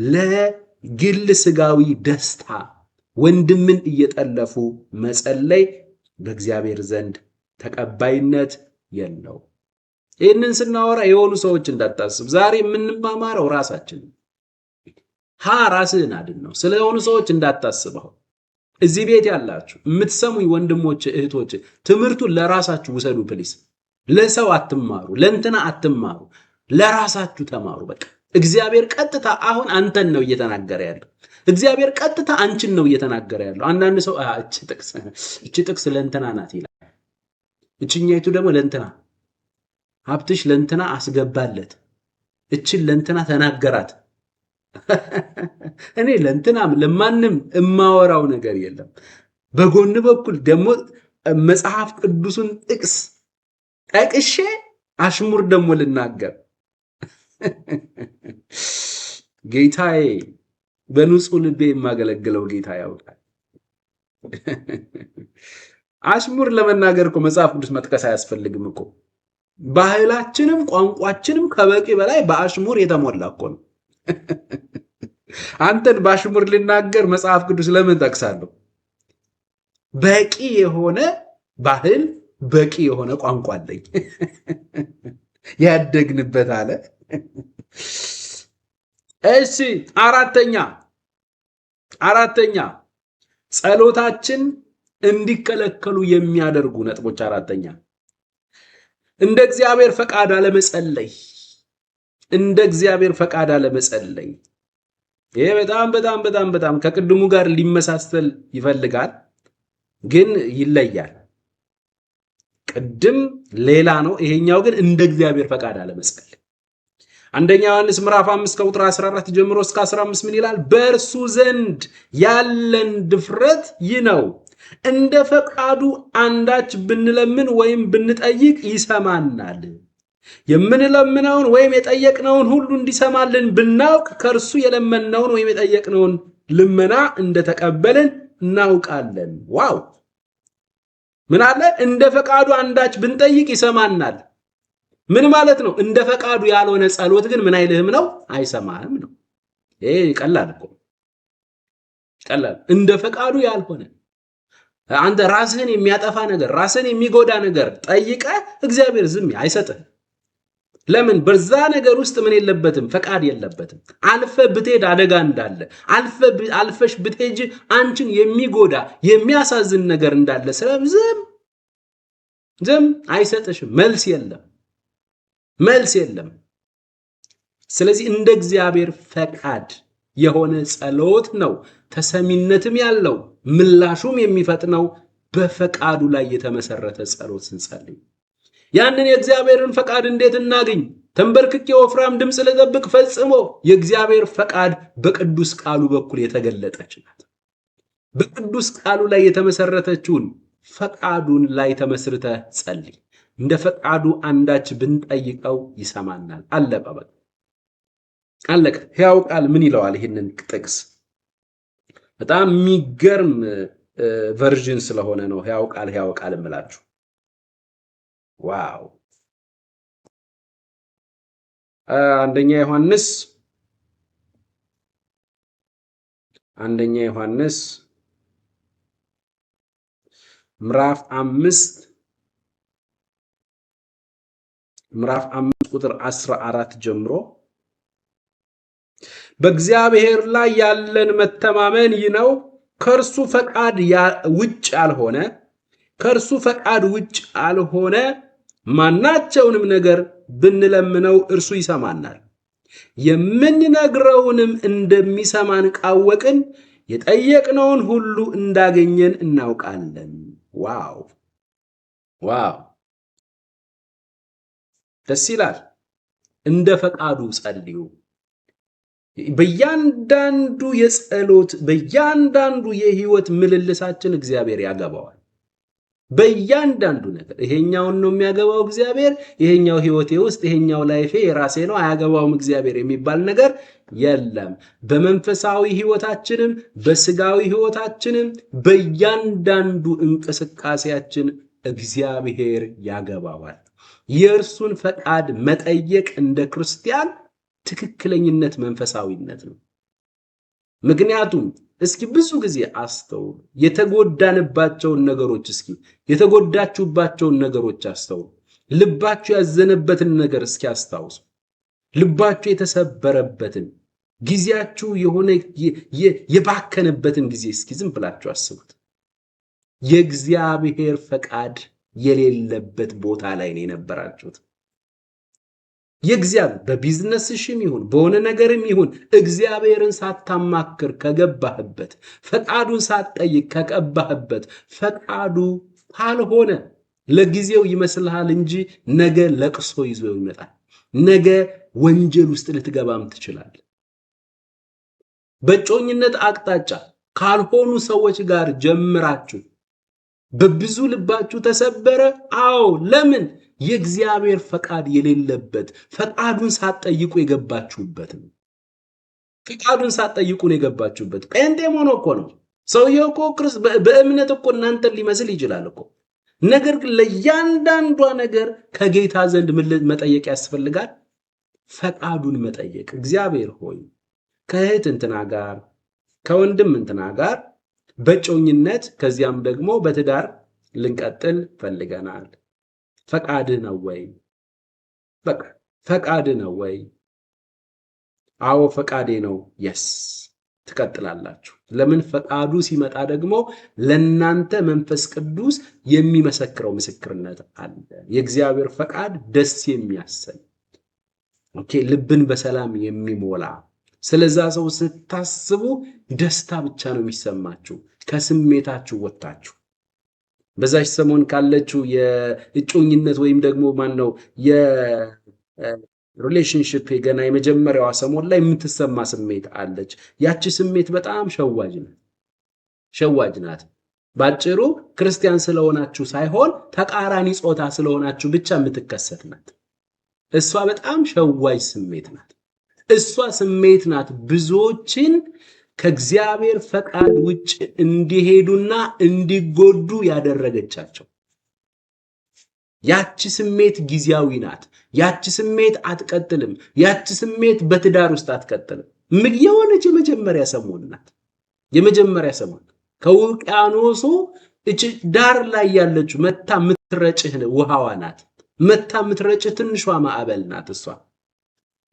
ለግል ስጋዊ ደስታ ወንድምን እየጠለፉ መጸለይ በእግዚአብሔር ዘንድ ተቀባይነት የለው። ይህንን ስናወራ የሆኑ ሰዎች እንዳታስብ። ዛሬ የምንማማረው ራሳችን ራስህን አድን ነው። ስለሆኑ ሰዎች እንዳታስበው። እዚህ ቤት ያላችሁ የምትሰሙኝ ወንድሞች እህቶች፣ ትምህርቱን ለራሳችሁ ውሰዱ ፕሊስ። ለሰው አትማሩ፣ ለእንትና አትማሩ፣ ለራሳችሁ ተማሩ። በቃ እግዚአብሔር ቀጥታ አሁን አንተን ነው እየተናገረ ያለው። እግዚአብሔር ቀጥታ አንቺን ነው እየተናገረ ያለው። አንዳንድ ሰው እቺ ጥቅስ ለእንትና ናት ይላል፣ እቺኛይቱ ደግሞ ለእንትና፣ ሀብትሽ ለእንትና አስገባለት፣ እችን ለእንትና ተናገራት። እኔ ለእንትናም ለማንም እማወራው ነገር የለም። በጎን በኩል ደግሞ መጽሐፍ ቅዱስን ጥቅስ ጠቅሼ አሽሙር ደግሞ ልናገር። ጌታዬ በንጹህ ልቤ የማገለግለው ጌታ ያውቃል። አሽሙር ለመናገር እኮ መጽሐፍ ቅዱስ መጥቀስ አያስፈልግም እኮ። ባህላችንም ቋንቋችንም ከበቂ በላይ በአሽሙር የተሞላ እኮ ነው። አንተን በአሽሙር ልናገር መጽሐፍ ቅዱስ ለምን ጠቅሳለሁ? በቂ የሆነ ባህል፣ በቂ የሆነ ቋንቋ አለኝ። ያደግንበት አለ። እሺ አራተኛ ጸሎታችን እንዲከለከሉ የሚያደርጉ ነጥቦች። አራተኛ እንደ እግዚአብሔር ፈቃድ አለመጸለይ። ይሄ በጣም ከቅድሙ ጋር ሊመሳሰል ይፈልጋል፣ ግን ይለያል። ቅድም ሌላ ነው፣ ይሄኛው ግን እንደ እግዚአብሔር ፈቃድ አለመጸለይ። አንደኛ ዮሐንስ ምዕራፍ 5 ከቁጥር 14 ጀምሮ እስከ 15 ምን ይላል? በእርሱ ዘንድ ያለን ድፍረት ይህ ነው፣ እንደ ፈቃዱ አንዳች ብንለምን ወይም ብንጠይቅ ይሰማናል። የምንለምነውን ወይም የጠየቅነውን ሁሉ እንዲሰማልን ብናውቅ ከእርሱ የለመነውን ወይም የጠየቅነውን ልመና እንደተቀበልን እናውቃለን። ዋው! ምን አለ? እንደ ፈቃዱ አንዳች ብንጠይቅ ይሰማናል። ምን ማለት ነው? እንደ ፈቃዱ ያልሆነ ጸሎት ግን ምን አይልህም ነው? አይሰማህም ነው። ይሄ ቀላል እኮ ቀላል። እንደ ፈቃዱ ያልሆነ አንተ ራስህን የሚያጠፋ ነገር፣ ራስህን የሚጎዳ ነገር ጠይቀህ እግዚአብሔር ዝም አይሰጥህ። ለምን? በዛ ነገር ውስጥ ምን የለበትም? ፈቃድ የለበትም። አልፈ ብትሄድ አደጋ እንዳለ፣ አልፈሽ ብትሄጂ አንቺን የሚጎዳ የሚያሳዝን ነገር እንዳለ ዝም አይሰጥሽም። መልስ የለም። ስለዚህ እንደ እግዚአብሔር ፈቃድ የሆነ ጸሎት ነው ተሰሚነትም ያለው ምላሹም የሚፈጥነው በፈቃዱ ላይ የተመሰረተ ጸሎት ስንጸልይ። ያንን የእግዚአብሔርን ፈቃድ እንዴት እናገኝ? ተንበርክኬ ወፍራም ድምፅ ልጠብቅ ፈጽሞ። የእግዚአብሔር ፈቃድ በቅዱስ ቃሉ በኩል የተገለጠች ናት። በቅዱስ ቃሉ ላይ የተመሰረተችውን ፈቃዱን ላይ ተመስርተ ጸልይ። እንደ ፈቃዱ አንዳች ብንጠይቀው ይሰማናል። አለቀ በቃ አለቀ። ሕያው ቃል ምን ይለዋል? ይህንን ጥቅስ በጣም የሚገርም ቨርዥን ስለሆነ ነው ሕያው ቃል እምላችሁ። ዋው! አንደኛ ዮሐንስ ምዕራፍ 5 ቁጥር 14 ጀምሮ በእግዚአብሔር ላይ ያለን መተማመን ይህ ነው፣ ከእርሱ ፈቃድ ውጭ ያልሆነ ማናቸውንም ነገር ብንለምነው እርሱ ይሰማናል። የምንነግረውንም እንደሚሰማን ካወቅን የጠየቅነውን ሁሉ እንዳገኘን እናውቃለን። ዋው! ደስ ይላል። እንደ ፈቃዱ ጸልዩ። በእያንዳንዱ የጸሎት በእያንዳንዱ የህይወት ምልልሳችን እግዚአብሔር ያገባዋል። በእያንዳንዱ ነገር ይሄኛውን ነው የሚያገባው እግዚአብሔር፣ ይሄኛው ህይወቴ ውስጥ ይሄኛው ላይፌ የራሴ ነው አያገባውም እግዚአብሔር የሚባል ነገር የለም። በመንፈሳዊ ህይወታችንም በስጋዊ ህይወታችንም በእያንዳንዱ እንቅስቃሴያችን እግዚአብሔር ያገባዋል። የእርሱን ፈቃድ መጠየቅ እንደ ክርስቲያን ትክክለኝነት መንፈሳዊነት ነው። ምክንያቱም እስኪ ብዙ ጊዜ አስተውሉ፣ የተጎዳንባቸውን ነገሮች የተጎዳችሁባቸውን ነገሮች አስተውሉ። ልባችሁ ያዘነበትን ነገር እስኪ አስታውሱ። ልባችሁ የተሰበረበትን ጊዜያችሁ የሆነ የባከነበትን ጊዜ እስኪ ዝም ብላችሁ አስቡት። የእግዚአብሔር ፈቃድ የሌለበት ቦታ ላይ ነው የነበራችሁት። የእግዚአብሔር በቢዝነስሽም ይሁን በሆነ ነገርም ይሁን እግዚአብሔርን ሳታማክር ከገባህበት፣ ፈቃዱን ሳትጠይቅ ከገባህበት፣ ፈቃዱ ካልሆነ ለጊዜው ይመስልሃል እንጂ ነገ ለቅሶ ይዞ ይመጣል። ነገ ወንጀል ውስጥ ልትገባም ትችላለህ። በጮኝነት አቅጣጫ ካልሆኑ ሰዎች ጋር ጀምራችሁ በብዙ ልባችሁ ተሰበረ። አዎ፣ ለምን? የእግዚአብሔር ፈቃድ የሌለበት ፈቃዱን ሳትጠይቁ የገባችሁበት ነው። ፈቃዱን ሳትጠይቁ ነው የገባችሁበት። ጴንጤ ሆኖ እኮ ነው ሰውየው እኮ በእምነት እኮ እናንተን ሊመስል ይችላል እኮ። ነገር ግን ለእያንዳንዷ ነገር ከጌታ ዘንድ መጠየቅ ያስፈልጋል። ፈቃዱን መጠየቅ። እግዚአብሔር ሆይ ከእህት እንትና ጋር ከወንድም እንትና ጋር በጮኝነት ከዚያም ደግሞ በትዳር ልንቀጥል ፈልገናል። ፈቃድህ ነው ወይ? በቃ ፈቃድህ ነው ወይ? አዎ ፈቃዴ ነው። የስ ትቀጥላላችሁ። ለምን? ፈቃዱ ሲመጣ ደግሞ ለናንተ መንፈስ ቅዱስ የሚመሰክረው ምስክርነት አለ። የእግዚአብሔር ፈቃድ ደስ የሚያሰኝ ልብን በሰላም የሚሞላ ስለዛ ሰው ስታስቡ ደስታ ብቻ ነው የሚሰማችሁ ከስሜታችሁ ወጣችሁ። በዛች ሰሞን ካለችው የእጮኝነት ወይም ደግሞ ሪሌሽንሺፕ ገና የመጀመሪያዋ ሰሞን ላይ የምትሰማ ስሜት አለች። ያቺ ስሜት በጣም ሸዋጅ ናት። ባጭሩ ክርስቲያን ስለሆናችሁ ሳይሆን ተቃራኒ ጾታ ስለሆናችሁ ብቻ የምትከሰት ናት። እሷ በጣም ሸዋጅ ስሜት ናት። እሷ ስሜት ናት ብዙዎችን ከእግዚአብሔር ፈቃድ ውጭ እንዲሄዱና እንዲጎዱ ያደረገቻቸው። ያቺ ስሜት ጊዜያዊ ናት። ያቺ ስሜት አትቀጥልም። ያቺ ስሜት በትዳር ውስጥ አትቀጥልም። የሆነች የመጀመሪያ ሰሞን ናት። የመጀመሪያ ሰሞን ከውቅያኖሱ እቺ ዳር ላይ ያለችው መታ ምትረጭህ ውሃዋ ናት። መታ ምትረጭህ ትንሿ ማዕበል ናት። እሷ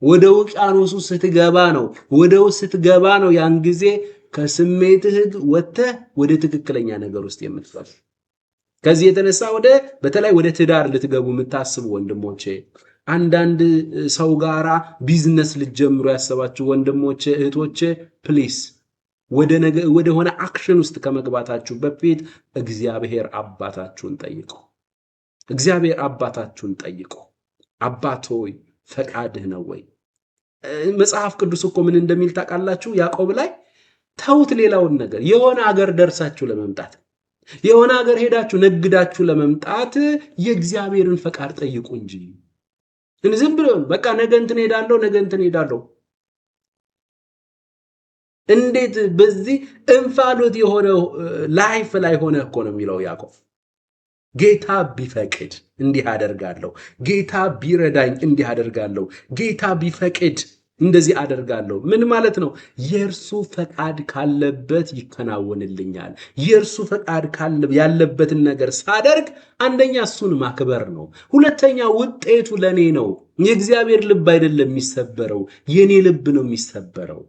ወደ ውቅያኖሱ ስትገባ ነው ያን ጊዜ ከስሜትህ ወጥተህ ወደ ትክክለኛ ነገር ውስጥ የምትገባ። ከዚህ የተነሳ በተለይ ወደ ትዳር ልትገቡ የምታስቡ ወንድሞቼ፣ አንዳንድ ሰው ጋራ ቢዝነስ ልትጀምሩ ያሰባችሁ ወንድሞቼ እህቶቼ፣ ፕሊስ ወደ ሆነ አክሽን ውስጥ ከመግባታችሁ በፊት እግዚአብሔር አባታችሁን ጠይቁ። እግዚአብሔር አባታችሁን ጠይቁ። አባት ሆይ ፈቃድህ ነው ወይ? መጽሐፍ ቅዱስ እኮ ምን እንደሚል ታውቃላችሁ? ያዕቆብ ላይ ተውት ሌላውን ነገር፣ የሆነ ሀገር ደርሳችሁ ለመምጣት የሆነ ሀገር ሄዳችሁ ነግዳችሁ ለመምጣት የእግዚአብሔርን ፈቃድ ጠይቁ እንጂ ዝም ብሎ በቃ ነገ እንትን ሄዳለሁ። እንዴት በዚህ እንፋሎት የሆነ ላይፍ ላይ ሆነ እኮ ነው የሚለው ያዕቆብ። ጌታ ቢፈቅድ እንዲህ አደርጋለሁ፣ ጌታ ቢረዳኝ እንዲህ አደርጋለሁ፣ ጌታ ቢፈቅድ እንደዚህ አደርጋለሁ። ምን ማለት ነው? የእርሱ ፈቃድ ካለበት ይከናወንልኛል። የእርሱ ፈቃድ ያለበትን ነገር ሳደርግ አንደኛ እሱን ማክበር ነው። ሁለተኛ ውጤቱ ለኔ ነው። የእግዚአብሔር ልብ አይደለም የሚሰበረው፣ የኔ ልብ ነው የሚሰበረው።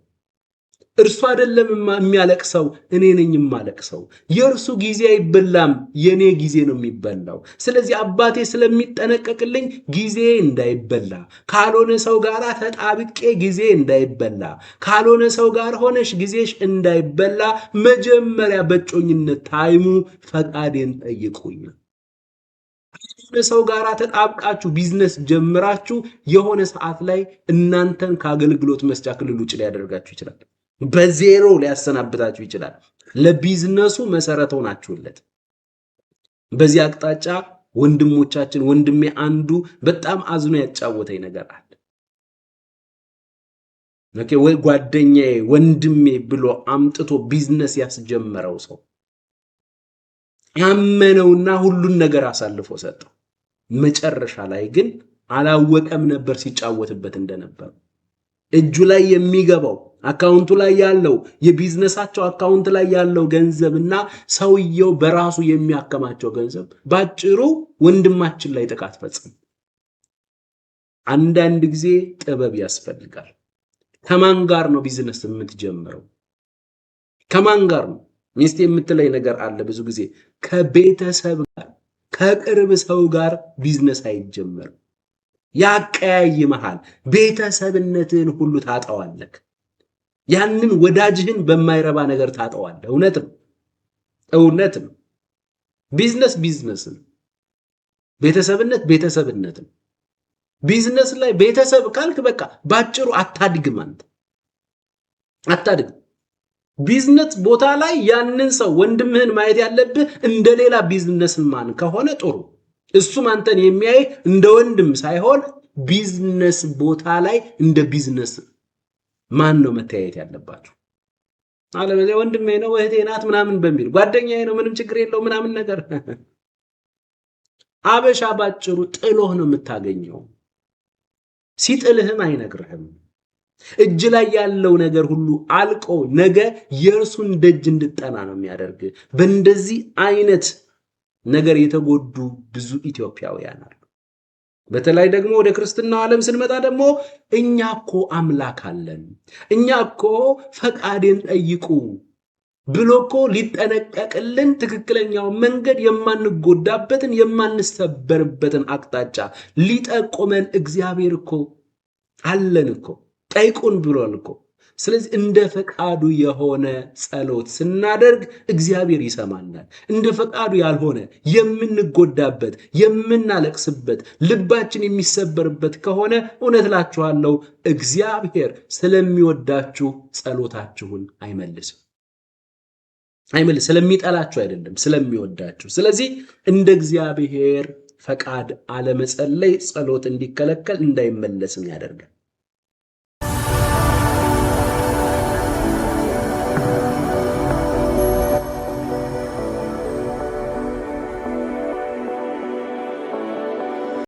እርሱ አይደለም የሚያለቅሰው፣ እኔ ነኝ የማለቅሰው። የእርሱ ጊዜ አይበላም፣ የኔ ጊዜ ነው የሚበላው። ስለዚህ አባቴ ስለሚጠነቀቅልኝ ጊዜ እንዳይበላ፣ ካልሆነ ሰው ጋር ተጣብቄ ጊዜ እንዳይበላ፣ ካልሆነ ሰው ጋር ሆነሽ ጊዜሽ እንዳይበላ መጀመሪያ በጮኝነት ታይሙ ፈቃዴን ጠይቁኝ። የሆነ ሰው ጋር ተጣብቃችሁ ቢዝነስ ጀምራችሁ የሆነ ሰዓት ላይ እናንተን ከአገልግሎት መስጫ ክልል ውጭ ሊያደርጋችሁ ይችላል። በዜሮ ሊያሰናብታችሁ ይችላል። ለቢዝነሱ መሰረት ሆናችሁለት። በዚህ አቅጣጫ ወንድሜ አንዱ በጣም አዝኖ ያጫወተኝ ነገር አለ። ወይ ጓደኛዬ ወንድሜ ብሎ አምጥቶ ቢዝነስ ያስጀመረው ሰው ያመነውና ሁሉን ነገር አሳልፎ ሰጠው። መጨረሻ ላይ ግን አላወቀም ነበር ሲጫወትበት እንደነበር። እጁ ላይ የሚገባው አካውንቱ ላይ ያለው የቢዝነሳቸው አካውንት ላይ ያለው ገንዘብና ሰውየው በራሱ የሚያከማቸው ገንዘብ ባጭሩ ወንድማችን ላይ ጥቃት ፈጸመ። አንዳንድ ጊዜ ጥበብ ያስፈልጋል። ከማን ጋር ነው ቢዝነስ የምትጀምረው? ከማን ጋር ነው? ሚስት የምትለይ ነገር አለ ብዙ ጊዜ ከቤተሰብ ጋር ከቅርብ ሰው ጋር ቢዝነስ አይጀመርም። ያቀያይመሃል። ቤተሰብነትን ሁሉ ታጣዋለህ። ያንን ወዳጅህን በማይረባ ነገር ታጣዋለህ። እውነት ነው። ቢዝነስ ነው። ቤተሰብነት ነው። ቢዝነስ ላይ ቤተሰብ ካልክ በቃ ባጭሩ አታድግም። አንተ አታድግም። ቢዝነስ ቦታ ላይ ያንን ሰው ወንድምህን ማየት ያለብህ እንደሌላ ቢዝነስማን ከሆነ ጥሩ። እሱም አንተን የሚያይ እንደ ወንድም ሳይሆን ቢዝነስ ቦታ ላይ እንደ ቢዝነስ ማን ነው መተያየት ያለባችሁ? አለበለዚያ ወንድሜ ነው እህቴ ናት ምናምን በሚል ጓደኛዬ ነው ምንም ችግር የለው ምናምን ነገር አበሻ ባጭሩ ጥሎህ ነው የምታገኘው። ሲጥልህም አይነግርህም። እጅ ላይ ያለው ነገር ሁሉ አልቆ ነገ የእርሱን ደጅ እንድጠና ነው የሚያደርግ። በእንደዚህ አይነት ነገር የተጎዱ ብዙ ኢትዮጵያውያን አሉ። በተለይ ደግሞ ወደ ክርስትናው ዓለም ስንመጣ ደግሞ እኛ እኮ አምላክ አለን፣ እኛ እኮ ፈቃዴን ጠይቁ ብሎ እኮ ሊጠነቀቅልን ትክክለኛው መንገድ የማንጎዳበትን የማንሰበርበትን አቅጣጫ ሊጠቁመን እግዚአብሔር እኮ አለን እኮ። ጠይቁን ብሏል እኮ። ስለዚህ እንደ ፈቃዱ የሆነ ጸሎት ስናደርግ እግዚአብሔር ይሰማናል። እንደ ፈቃዱ ያልሆነ የምንጎዳበት፣ የምናለቅስበት፣ ልባችን የሚሰበርበት ከሆነ እውነት እላችኋለሁ እግዚአብሔር ስለሚወዳችሁ ጸሎታችሁን አይመልስም። ስለሚጠላችሁ አይደለም፣ ስለሚወዳችሁ። ስለዚህ እንደ እግዚአብሔር ፈቃድ አለመጸለይ ጸሎት እንዲከለከል እንዳይመለስም ያደርጋል።